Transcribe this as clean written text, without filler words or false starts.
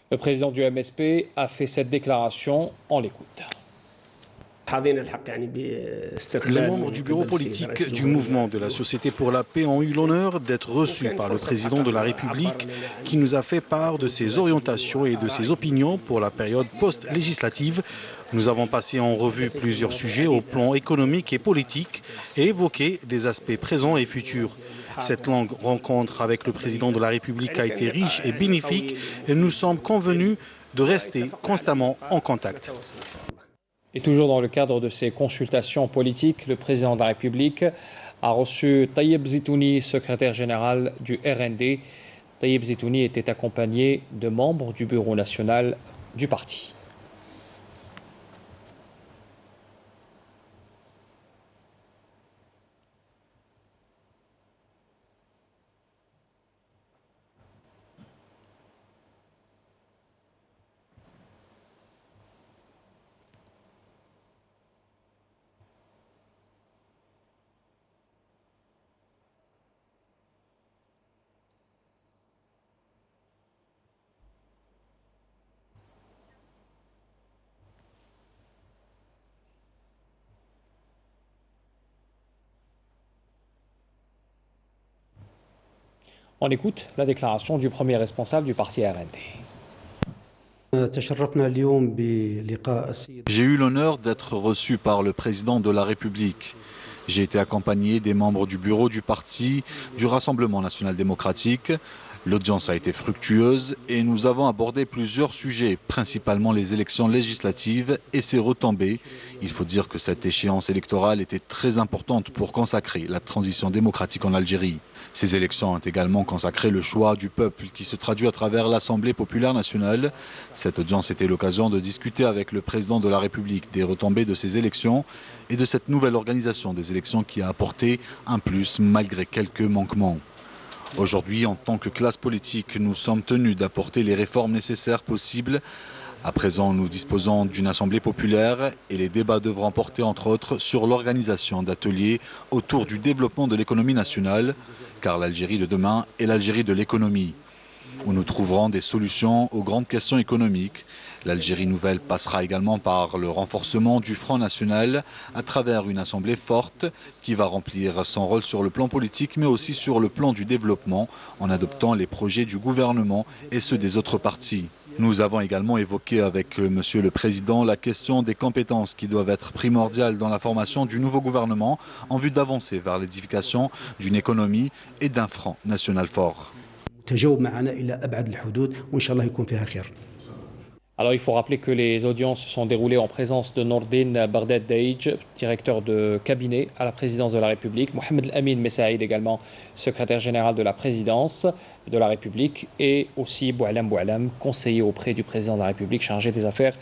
Le président du MSP a fait cette déclaration, on l'écoute. Les membres du bureau politique du mouvement de la Société pour la paix ont eu l'honneur d'être reçus par le président de la République qui nous a fait part de ses orientations et de ses opinions pour la période post-législative. Nous avons passé en revue plusieurs sujets au plan économique et politique et évoqué des aspects présents et futurs. Cette longue rencontre avec le président de la République a été riche et bénéfique et nous sommes convenus de rester constamment en contact. Et toujours dans le cadre de ces consultations politiques, le président de la République a reçu Taïeb Zitouni, secrétaire général du RND. Taïeb Zitouni était accompagné de membres du bureau national du parti. On écoute la déclaration du premier responsable du parti RND. J'ai eu l'honneur d'être reçu par le président de la République. J'ai été accompagné des membres du bureau du parti du Rassemblement national démocratique. L'audience a été fructueuse et nous avons abordé plusieurs sujets, principalement les élections législatives et ses retombées. Il faut dire que cette échéance électorale était très importante pour consacrer la transition démocratique en Algérie. Ces élections ont également consacré le choix du peuple qui se traduit à travers l'Assemblée populaire nationale. Cette audience était l'occasion de discuter avec le président de la République des retombées de ces élections et de cette nouvelle organisation des élections qui a apporté un plus malgré quelques manquements. Aujourd'hui, en tant que classe politique, nous sommes tenus d'apporter les réformes nécessaires possibles. À présent, nous disposons d'une assemblée populaire et les débats devront porter entre autres sur l'organisation d'ateliers autour du développement de l'économie nationale, car l'Algérie de demain est l'Algérie de l'économie, où nous trouverons des solutions aux grandes questions économiques. L'Algérie nouvelle passera également par le renforcement du Front national à travers une assemblée forte qui va remplir son rôle sur le plan politique mais aussi sur le plan du développement en adoptant les projets du gouvernement et ceux des autres partis. Nous avons également évoqué avec Monsieur le Président la question des compétences qui doivent être primordiales dans la formation du nouveau gouvernement en vue d'avancer vers l'édification d'une économie et d'un Front national fort. Alors il faut rappeler que les audiences se sont déroulées en présence de Nordine Barded Daïj, directeur de cabinet à la présidence de la République, Mohamed Amin Messaïd également, secrétaire général de la présidence de la République, et aussi Boualam Boualam, conseiller auprès du président de la République chargé des affaires